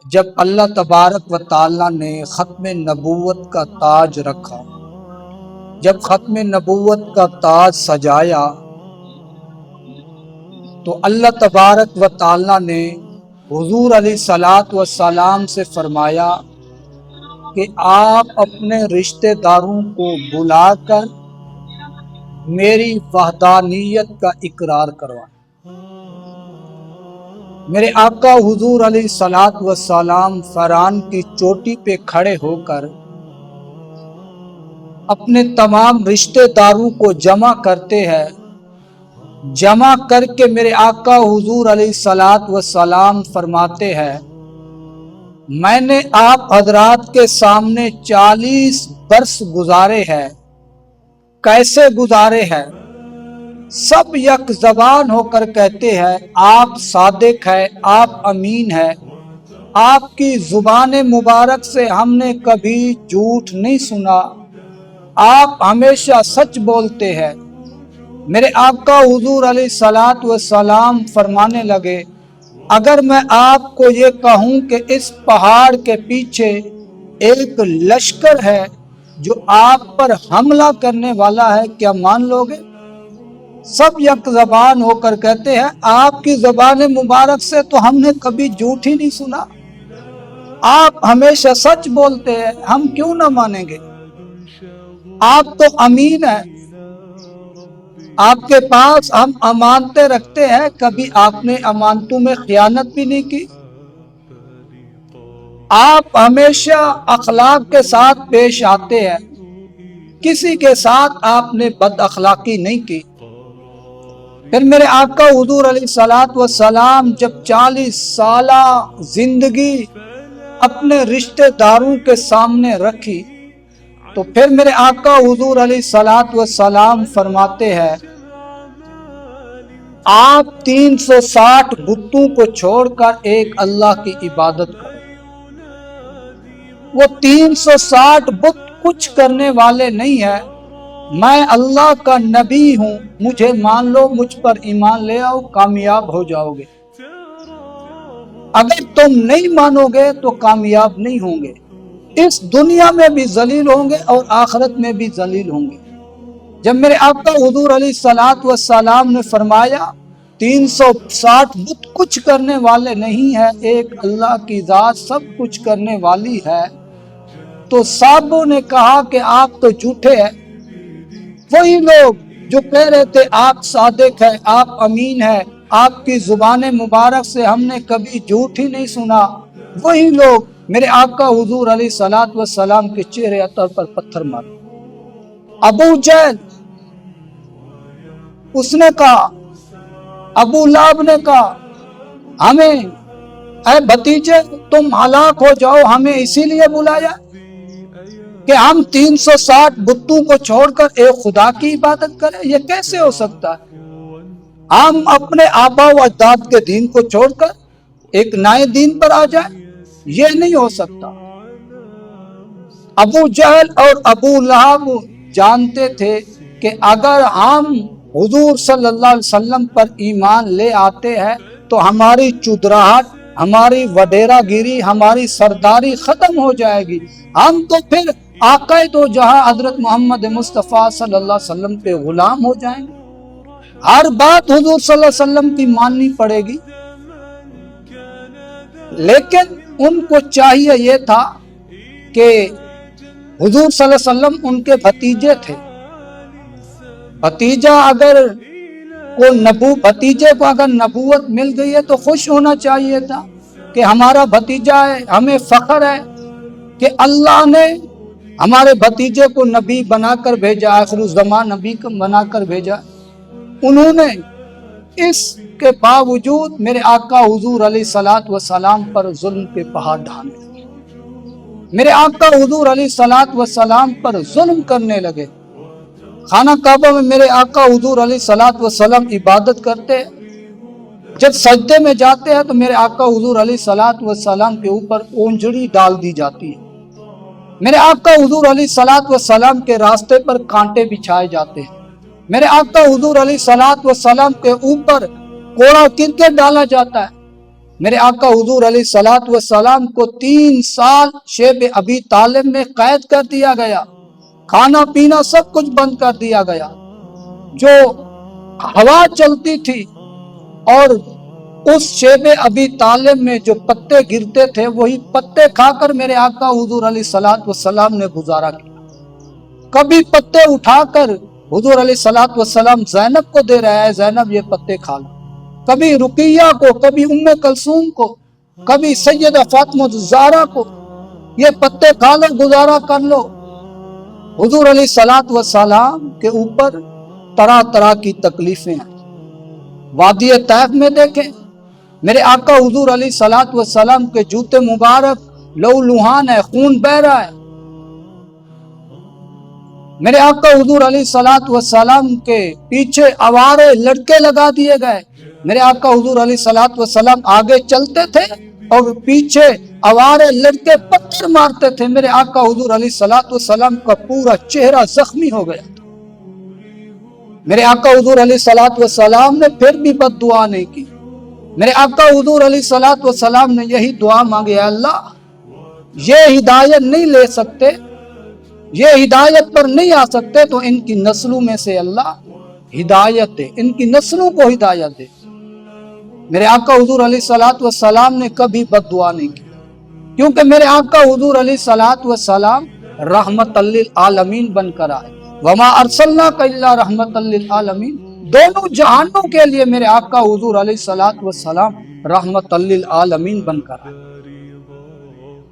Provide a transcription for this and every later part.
جب اللہ تبارک و تعالیٰ نے ختم نبوت کا تاج رکھا، جب ختم نبوت کا تاج سجایا، تو اللہ تبارک و تعالیٰ نے حضور علیہ الصلوۃ والسلام سے فرمایا کہ آپ اپنے رشتہ داروں کو بلا کر میری وحدانیت کا اقرار کروائیں۔ میرے آقا حضور علیہ الصلوۃ والسلام فران کی چوٹی پہ کھڑے ہو کر اپنے تمام رشتہ داروں کو جمع کرتے ہیں، جمع کر کے میرے آقا حضور علیہ الصلوۃ والسلام فرماتے ہیں، میں نے آپ حضرات کے سامنے 40 برس گزارے ہیں۔ کیسے گزارے ہیں؟ سب یک زبان ہو کر کہتے ہیں آپ صادق ہے، آپ امین ہے، آپ کی زبان مبارک سے ہم نے کبھی جھوٹ نہیں سنا، آپ ہمیشہ سچ بولتے ہیں۔ میرے آقا حضور علیہ الصلوۃ والسلام فرمانے لگے، اگر میں آپ کو یہ کہوں کہ اس پہاڑ کے پیچھے ایک لشکر ہے جو آپ پر حملہ کرنے والا ہے، کیا مان لو گے؟ سب یک زبان ہو کر کہتے ہیں آپ کی زبان مبارک سے تو ہم نے کبھی جھوٹ ہی نہیں سنا، آپ ہمیشہ سچ بولتے ہیں، ہم کیوں نہ مانیں گے؟ آپ تو امین ہیں، آپ کے پاس ہم امانتیں رکھتے ہیں، کبھی آپ نے امانتوں میں خیانت بھی نہیں کی، آپ ہمیشہ اخلاق کے ساتھ پیش آتے ہیں، کسی کے ساتھ آپ نے بد اخلاقی نہیں کی۔ پھر میرے آقا حضور علیہ الصلوۃ والسلام جب 40 سالہ زندگی اپنے رشتہ داروں کے سامنے رکھی، تو پھر میرے آقا حضور علیہ الصلوۃ والسلام فرماتے ہیں آپ 360 بتوں کو چھوڑ کر ایک اللہ کی عبادت کرو۔ وہ 360 بت کچھ کرنے والے نہیں ہیں، میں اللہ کا نبی ہوں، مجھے مان لو، مجھ پر ایمان لے آؤ، کامیاب ہو جاؤ گے۔ اگر تم نہیں مانو گے تو کامیاب نہیں ہوں گے، اس دنیا میں بھی ذلیل ہوں گے اور آخرت میں بھی ذلیل ہوں گے۔ جب میرے آقا حضور علیہ الصلوۃ والسلام نے فرمایا 360 بت کچھ کرنے والے نہیں ہیں، ایک اللہ کی ذات سب کچھ کرنے والی ہے، تو صحابوں نے کہا کہ آپ تو جھوٹے ہیں۔ وہی لوگ جو کہہ رہے تھے آپ صادق ہیں، آپ امین ہیں، آپ کی زبان مبارک سے ہم نے کبھی جھوٹ ہی نہیں سنا، وہی لوگ میرے آقا حضور علیہ الصلوۃ والسلام کے چہرے اطہر پر پتھر مارے۔ ابو جہل اس نے کہا، ابو لہب نے کہا، ہمیں اے بھتیجے تم ہلاک ہو جاؤ، ہمیں اسی لیے بلایا کہ ہم 360 بتوں کو چھوڑ کر ایک خدا کی عبادت کریں؟ یہ کیسے ہو سکتا ہے؟ ہم اپنے آبا و اجداد کے دین کو چھوڑ کر ایک نئے دین پر آ جائیں؟ یہ نہیں ہو سکتا۔ ابو جہل اور ابو لہب جانتے تھے کہ اگر ہم حضور صلی اللہ علیہ وسلم پر ایمان لے آتے ہیں تو ہماری چودراہٹ، ہماری وڈیرا گیری، ہماری سرداری ختم ہو جائے گی، ہم تو پھر آقا دو جہاں حضرت محمد مصطفیٰ صلی اللہ علیہ وسلم پہ غلام ہو جائیں گے، ہر بات حضور صلی اللہ علیہ وسلم کی ماننی پڑے گی۔ لیکن ان کو چاہیے یہ تھا کہ حضور صلی اللہ علیہ وسلم ان کے بھتیجے تھے، بھتیجے کو اگر نبوت مل گئی ہے تو خوش ہونا چاہیے تھا کہ ہمارا بھتیجا ہے، ہمیں فخر ہے کہ اللہ نے ہمارے بھتیجے کو نبی بنا کر بھیجا، آخر الزمان نبی کو بنا کر بھیجا۔ انہوں نے اس کے باوجود میرے آقا حضور علیہ الصلوۃ والسلام پر ظلم کے پہاڑ ڈھانے لگے، میرے آقا حضور علیہ الصلوۃ والسلام پر ظلم کرنے لگے۔ خانہ کعبہ میں میرے آقا حضور علیہ الصلوۃ والسلام عبادت کرتے ہیں، جب سجدے میں جاتے ہیں تو میرے آقا حضور علیہ الصلوۃ والسلام کے اوپر اونجڑی ڈال دی جاتی ہے، میرے آقا حضور علیہ الصلوۃ والسلام کے راستے پر کانٹے بچھائے جاتے ہیں، میرے آقا حضور علیہ الصلوۃ والسلام کے اوپر کوڑا کرکٹ ڈالا جاتا ہے، میرے آقا حضور علیہ الصلوۃ والسلام کو 3 سال شیب ابی طالب میں قید کر دیا گیا، کھانا پینا سب کچھ بند کر دیا گیا، جو ہوا چلتی تھی اور اس شیب ابی طالب میں جو پتے گرتے تھے وہی پتے کھا کر میرے آقا حضور علیہ الصلوۃ والسلام نے گزارا کیا۔ کبھی پتے اٹھا کر حضور علیہ الصلوۃ والسلام زینب کو دے رہا ہے، زینب یہ پتے کھا لو، کبھی رقیہ کو، کبھی ام کلثوم کو، کبھی سیدہ فاطمہ الزہرا کو، یہ پتے کھا لو، گزارا کر لو۔ حضور علیہ الصلوۃ والسلام کے اوپر طرح طرح کی تکلیفیں ہیں۔ وادی طیف میں دیکھیں، میرے آقا حضور علیہ الصلوۃ والسلام کے جوتے مبارک لہو لہان ہے، خون بہ رہا ہے۔ میرے آقا حضور علیہ الصلوۃ والسلام کے پیچھے آوارے لڑکے لگا دیے گئے۔ میرے آقا حضور علیہ الصلوۃ والسلام آگے چلتے تھے اور پیچھے آوارے لڑکے پتھر مارتے تھے۔ میرے آقا حضور علیہ الصلوۃ والسلام کا پورا چہرہ زخمی ہو گیا تھا۔ میرے آقا حضور علیہ الصلوۃ والسلام نے پھر بھی بد دعا نہیں کی۔ میرے آقا حضور علیہ الصلوۃ والسلام نے یہی دعا مانگی، اللہ یہ ہدایت نہیں لے سکتے، یہ ہدایت پر نہیں آ سکتے تو ان کی نسلوں میں سے اللہ ہدایت دے، ان کی نسلوں کو ہدایت دے۔ میرے آقا حضور علیہ الصلوۃ والسلام نے کبھی بد دعا نہیں کی، کیونکہ میرے آقا حضور علیہ الصلوۃ والسلام رحمت للعالمین بن کر آئے۔ وما ارسلناک الا رحمت للعالمین، دونوں جہانوں کے لیے میرے آقا حضور علیہ الصلوۃ والسلام رحمت للعالمین بن کر آئے۔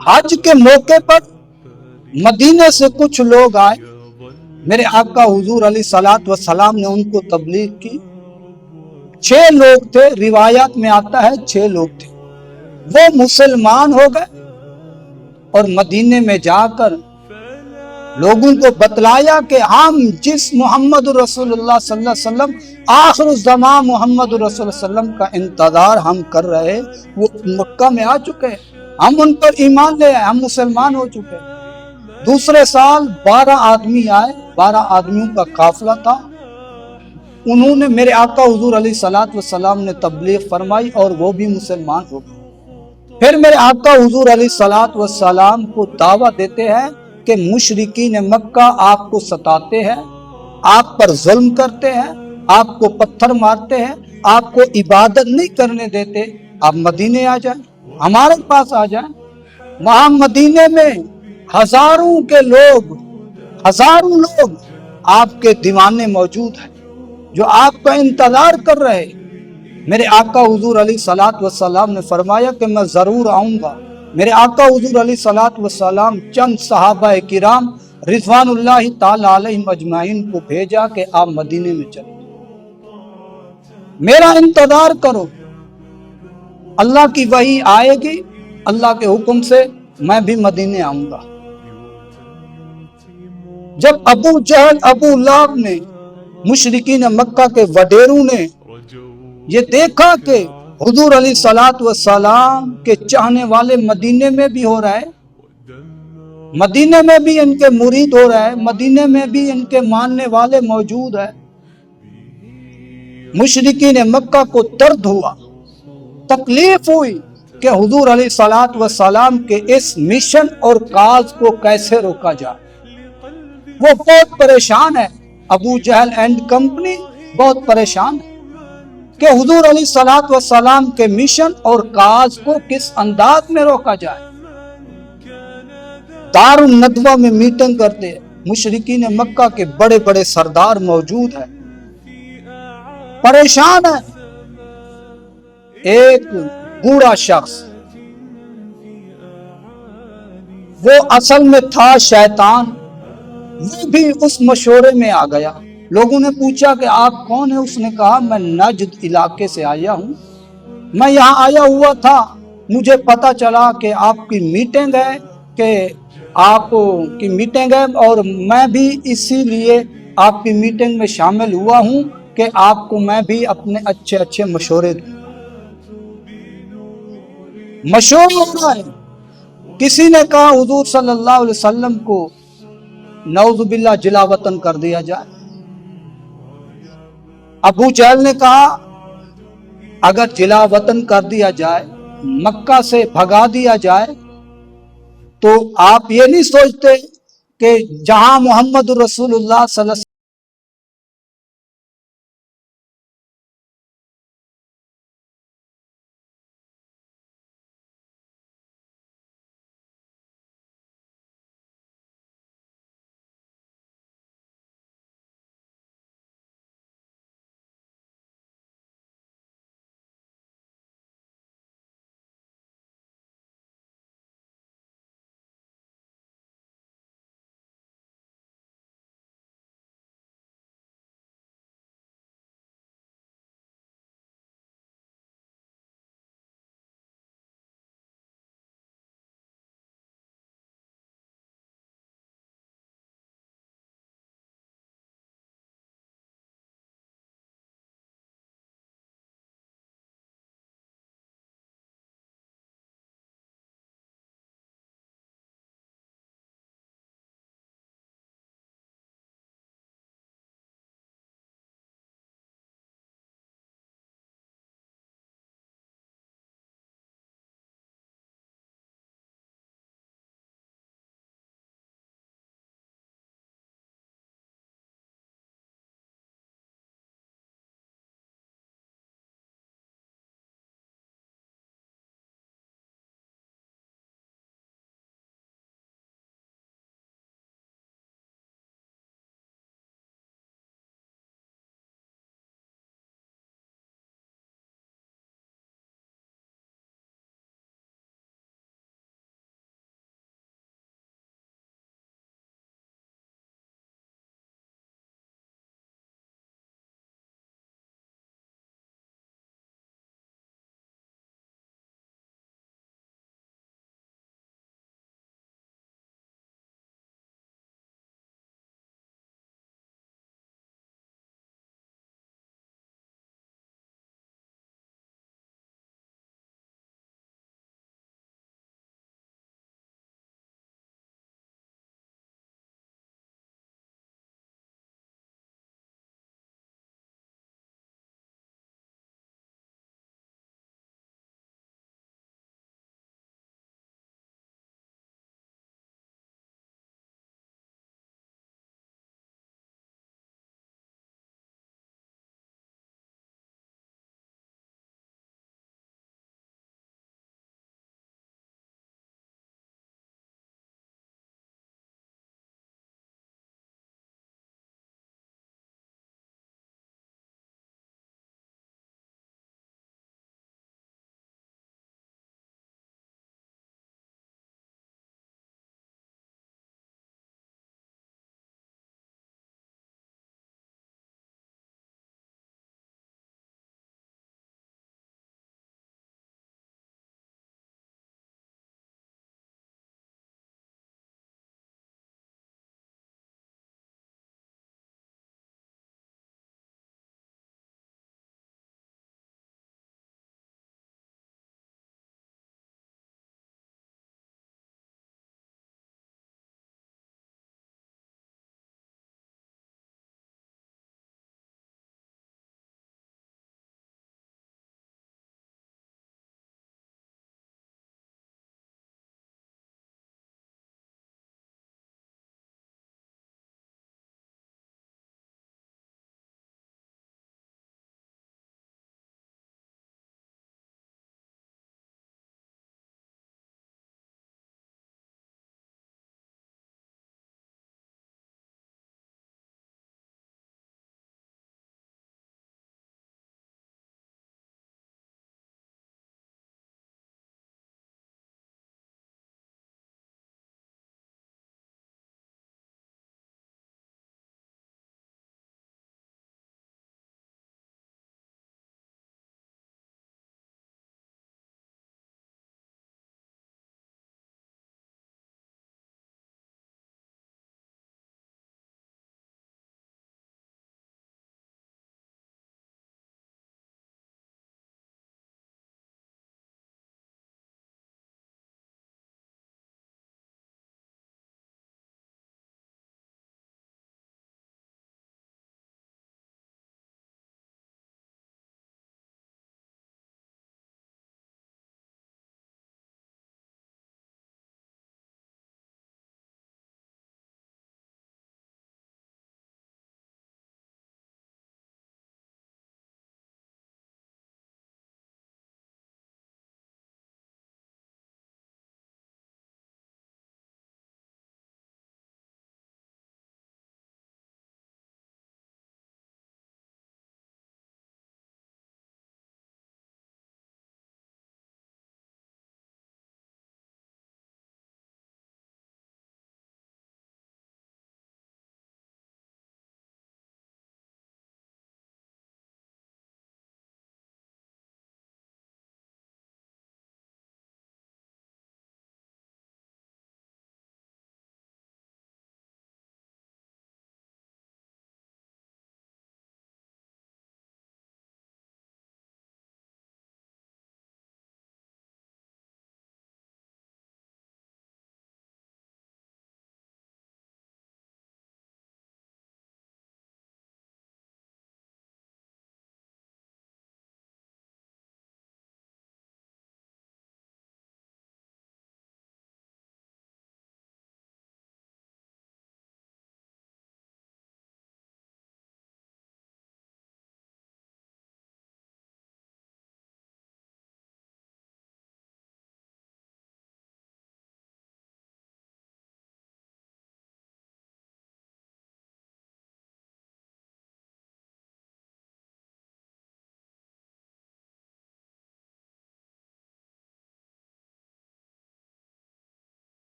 حج کے موقع پر مدینے سے کچھ لوگ آئے، میرے آقا حضور علیہ الصلوۃ والسلام نے ان کو تبلیغ کی۔ 6 لوگ تھے، روایات میں آتا ہے 6 لوگ تھے، وہ مسلمان ہو گئے اور مدینے میں جا کر لوگوں کو بتلایا کہ ہم جس محمد رسول اللہ صلی اللہ علیہ وسلم آخر الزمان محمد رسول اللہ صلی اللہ علیہ وسلم کا انتظار ہم کر رہے، وہ مکہ میں آ چکے، ہم ان پر ایمان لے آئے، ہم مسلمان ہو چکے۔ دوسرے سال 12 آدمی آئے، 12 آدمیوں کا قافلہ تھا، انہوں نے میرے آقا حضور علیہ الصلوۃ والسلام نے تبلیغ فرمائی اور وہ بھی مسلمان ہو گئے۔ پھر میرے آقا حضور علیہ الصلوۃ والسلام کو دعوت دیتے ہیں کہ مشرکین مکہ آپ کو ستاتے ہیں، آپ پر ظلم کرتے ہیں، آپ کو پتھر مارتے ہیں، آپ کو عبادت نہیں کرنے دیتے، آپ مدینے آ جائیں، ہمارے پاس آ جائیں۔ وہاں مدینے میں ہزاروں لوگ آپ کے دیوانے موجود ہیں جو آپ کا انتظار کر رہے۔ میرے آقا حضور علیہ الصلوۃ والسلام نے فرمایا کہ میں ضرور آؤں گا۔ میرے آقا حضور علیہ الصلوۃ والسلام چند صحابہ کرام رضوان اللہ تعالی علیہم اجمعین کو بھیجا کہ آپ مدینے میں چلیں، میرا انتظار کرو، اللہ کی وحی آئے گی، اللہ کے حکم سے میں بھی مدینے آؤں گا۔ جب ابو جہل، ابو لہب نے، مشرکین مکہ کے وڈیروں نے یہ دیکھا کہ حضور علیہ الصلوۃ والسلام کے چاہنے والے مدینے میں بھی ہو رہا ہے، مدینے میں بھی ان کے مرید ہو رہا ہے، مدینے میں بھی ان کے ماننے والے موجود ہیں، مشرکین مکہ کو درد ہوا، تکلیف ہوئی کہ حضور علیہ الصلوۃ والسلام کے اس مشن اور کاز کو کیسے روکا جائے۔ وہ بہت پریشان ہے، ابو جہل اینڈ کمپنی بہت پریشان ہے کہ حضور علیہ الصلوۃ والسلام کے مشن اور کاز کو کس انداز میں روکا جائے۔ دار الندوہ میں میٹنگ کرتے ہیں، مشرکین مکہ کے بڑے بڑے سردار موجود ہیں، پریشان ہے۔ ایک بوڑھا شخص، وہ اصل میں تھا شیطان، وہ بھی اس مشورے میں آ گیا۔ لوگوں نے پوچھا کہ آپ کون ہیں؟ اس نے کہا میں نجد علاقے سے آیا ہوں، میں یہاں آیا ہوا تھا، مجھے پتا چلا کہ آپ کی میٹنگ ہے، اور میں بھی اسی لیے آپ کی میٹنگ میں شامل ہوا ہوں کہ آپ کو میں بھی اپنے اچھے مشورے دوں۔ مشورہ ہو رہا ہے، کسی نے کہا حضور صلی اللہ علیہ وسلم کو نعوذ باللہ جلا وطن کر دیا جائے۔ ابو جہل نے کہا اگر جلا وطن کر دیا جائے مکہ سے بھگا دیا جائے تو آپ یہ نہیں سوچتے کہ جہاں محمد رسول اللہ صلی اللہ علیہ